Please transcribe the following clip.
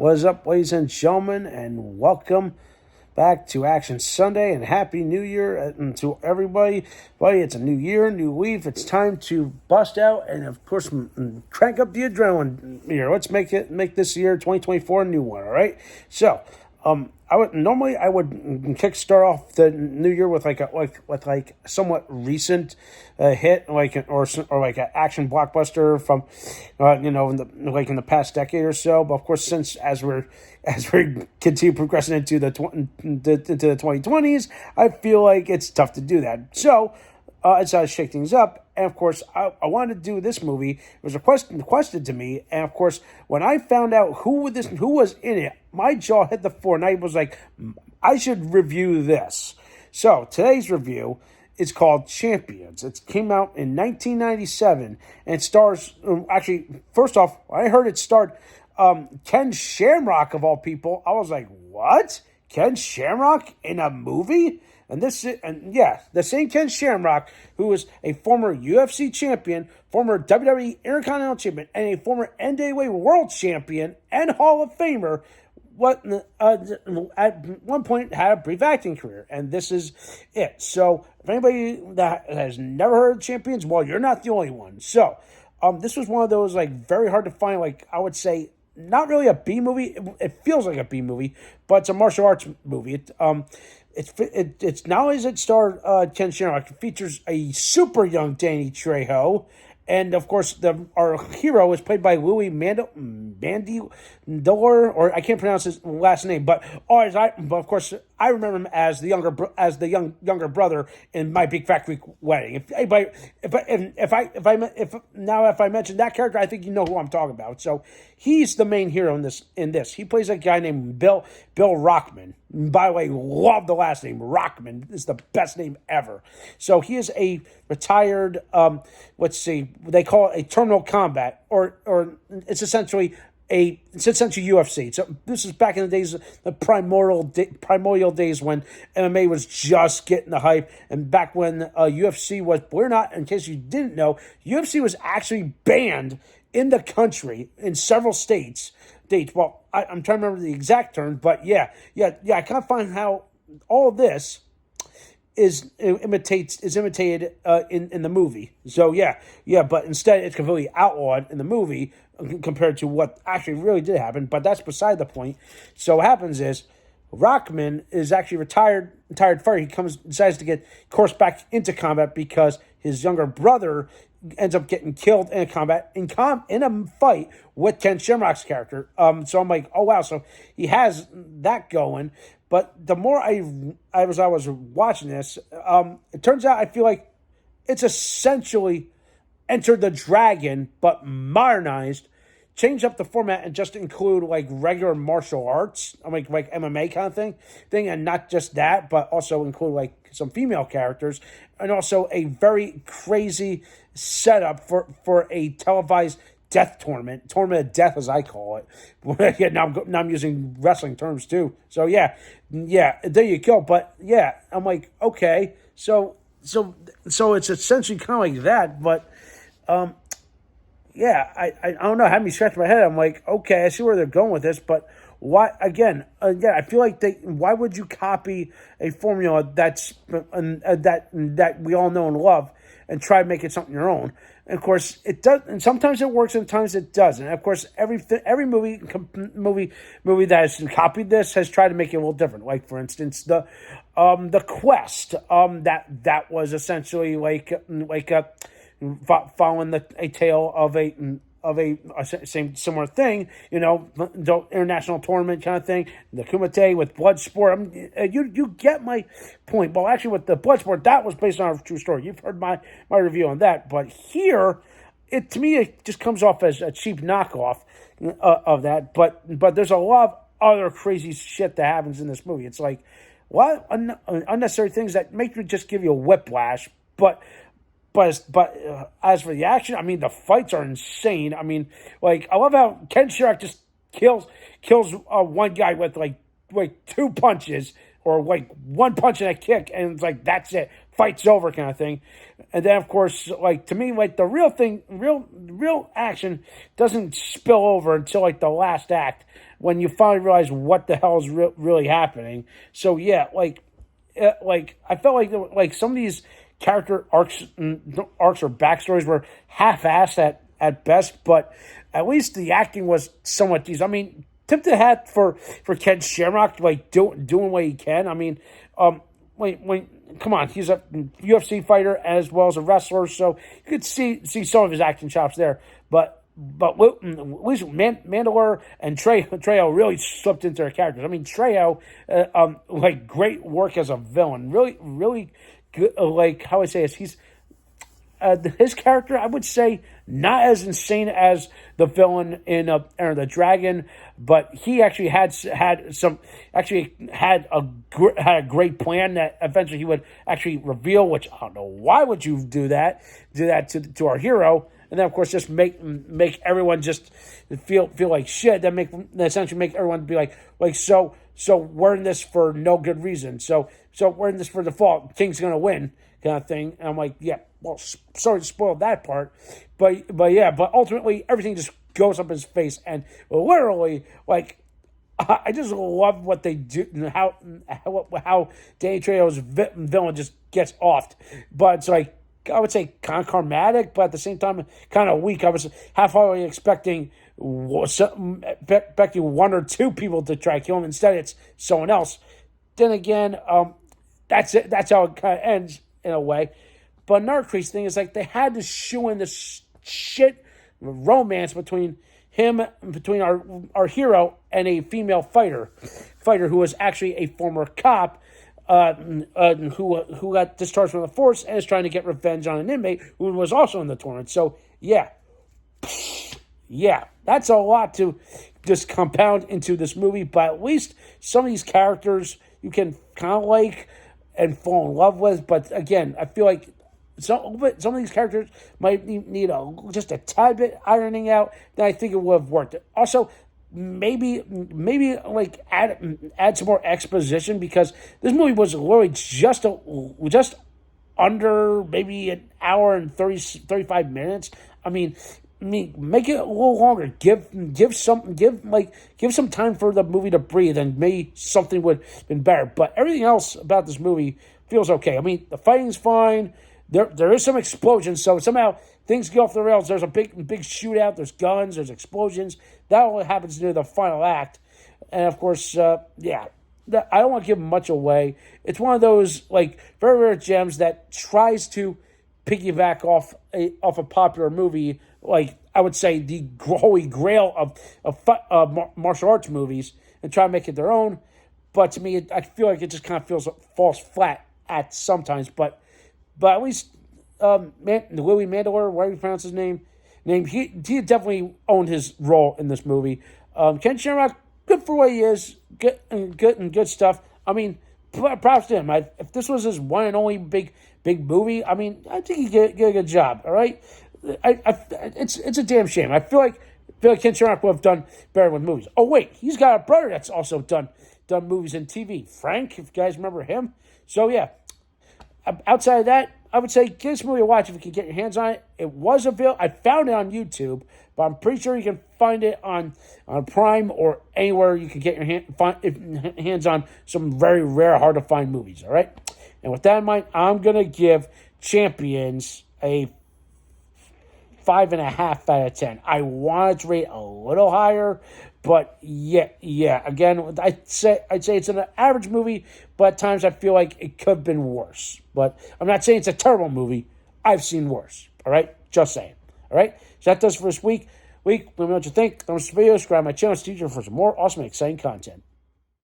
What is up, ladies and gentlemen, and welcome back to Action Sunday, and Happy New Year to everybody. Buddy, it's a new year, new leaf. It's time to bust out and, of course, crank up the adrenaline here. Let's make this year, 2024, a new one, all right? So, I would kickstart off the new year with like a somewhat recent hit, or like an action blockbuster from in the past decade or so. But of course, since as we continue progressing into the 2020s, I feel like it's tough to do that. So I decided to shake things up. And of course, I wanted to do this movie. It was requested to me, and of course, when I found out who was in it, my jaw hit the floor, and I was like, I should review this. So today's review is called Champions. It came out in 1997, and it stars. First off, when I heard it starred Ken Shamrock of all people, I was like, what? Ken Shamrock in a movie? The same Ken Shamrock, who was a former UFC champion, former WWE Intercontinental champion, and a former NWA World Champion and Hall of Famer, at one point had a brief acting career, and this is it. So, if anybody that has never heard of Champions, well, you're not the only one. So, this was one of those very hard to find. I would say, not really a B movie. It feels like a B movie, but it's a martial arts movie. It's not only does it star Ken Shamrock, it features a super young Danny Trejo, and of course our hero is played by Louis Mandylor, or I can't pronounce his last name, but of course I remember him as the younger brother in My Big Fat Greek Wedding. If I mention that character, I think you know who I'm talking about. So he's the main hero in this. He plays a guy named Bill Rockman. By the way, love the last name. Rockman is the best name ever. So he is a retired, they call it a terminal combat, or it's essentially UFC. So this is back in the days, the primordial days when MMA was just getting the hype, and back when UFC was, believe it or not, in case you didn't know, UFC was actually banned in the country in several states. Well, I'm trying to remember the exact terms, but yeah. I can't find how all this is imitated in the movie. So yeah, but instead it's completely outlawed in the movie compared to what actually really did happen. But that's beside the point. So what happens is Rockman is actually retired fighter. He decides to get coursed back into combat because his younger brother ends up getting killed in a combat in a fight with Ken Shamrock's character. So I'm like, oh wow, so he has that going. But the more I was watching this, it turns out I feel like it's essentially Enter the Dragon, but modernized, change up the format and just include regular martial arts, like MMA kind of thing, and not just that, but also include some female characters, and also a very crazy setup for a televised death tournament of death, as I call it. Yeah, now I'm using wrestling terms too. So yeah, there you go. But yeah, I'm like, okay, so it's essentially kind of like that, but yeah, I don't know. It had me scratch my head. I'm like, okay, I see where they're going with this, but why? Again, I feel like why would you copy a formula that we all know and love and try to make it something your own? And of course, it does, and sometimes it works, and sometimes it doesn't. And of course, every movie that has copied this has tried to make it a little different. Like for instance, the Quest, that was essentially following a tale of a same similar thing, the international tournament kind of thing, the Kumite with Bloodsport. You get my point. Well, actually, with the Bloodsport, that was based on a true story. You've heard my review on that, but here, to me, it just comes off as a cheap knockoff of that. But there's a lot of other crazy shit that happens in this movie. It's like, what unnecessary things that make you just give you a whiplash, but as for the action, I mean, the fights are insane. I mean, I love how Ken Shamrock just kills one guy with two punches, or like one punch and a kick, and it's like that's it, fight's over kind of thing. And then of course, like to me, like the real action doesn't spill over until like the last act when you finally realize what the hell is really happening. So yeah, like I felt like some of these character arcs or backstories were half-assed at best, but at least the acting was somewhat decent. I mean, tip the hat for Ken Shamrock, like doing what he can. I mean, come on, he's a UFC fighter as well as a wrestler, so you could see some of his acting chops there. But Louis Mandylor and Trejo really slipped into their characters. I mean, Trejo, like great work as a villain. Really good. Like how I say this, he's his character, I would say, not as insane as the villain in Enter the Dragon, but he actually had a great plan that eventually he would actually reveal. Which I don't know, why would you do that to our hero? And then of course just make everyone just feel like shit. Then essentially make everyone be like so we're in this for no good reason. So we're in this for default. King's gonna win kind of thing. And I'm like, yeah, well, sorry to spoil that part, but ultimately everything just goes up his face, and literally, like, I just love what they do and how Danny Trejo's villain just gets offed, but it's like, I would say kind of karmatic, but at the same time kind of weak. I was half-heartedly expecting one or two people to try to kill him. Instead, it's someone else. Then again, that's it. That's how it kind of ends in a way. But another crazy thing is, like, they had to shoe in this shit romance between our hero and a female fighter who was actually a former cop who got discharged from the force and is trying to get revenge on an inmate who was also in the tournament. So yeah, that's a lot to just compound into this movie. But at least some of these characters you can kind of like and fall in love with. But again, I feel like some of these characters might need just a tad bit ironing out. Then I think it would have worked. Also, maybe like add some more exposition, because this movie was literally just under maybe an hour and 35 minutes. I mean, make it a little longer. Give some time for the movie to breathe, and maybe something would have been better. But everything else about this movie feels okay. I mean, the fighting's fine. There is some explosions, so somehow things go off the rails. There's a big shootout. There's guns. There's explosions. That all happens near the final act, and of course, I don't want to give much away. It's one of those like very rare gems that tries to piggyback off a popular movie, like I would say the holy grail of martial arts movies, and try to make it their own. But to me, I feel like it just kind of falls flat at sometimes. But at least Louis Mandylor, whatever you pronounce his name, he definitely owned his role in this movie. Ken Shamrock, good for what he is, good stuff. I mean, props to him. If this was his one and only big movie, I mean, I think he did a good job. All right, it's a damn shame. I feel like Ken Shamrock would have done better with movies. Oh wait, he's got a brother that's also done movies and TV. Frank, if you guys remember him. So yeah. Outside of that, I would say give this movie a watch if you can get your hands on it. It was available. I found it on YouTube, but I'm pretty sure you can find it on Prime or anywhere you can get your hands on some very rare, hard to find movies. All right. And with that in mind, I'm gonna give Champions a 5.5 out of 10. I wanted to rate a little higher, but yeah. Again, I'd say it's an average movie, but at times I feel like it could have been worse. But I'm not saying it's a terrible movie. I've seen worse. All right, just saying. All right, so that does for this week. Let me know what you think. Don't miss the video. Subscribe to my channel, Steve, for some more awesome and exciting content.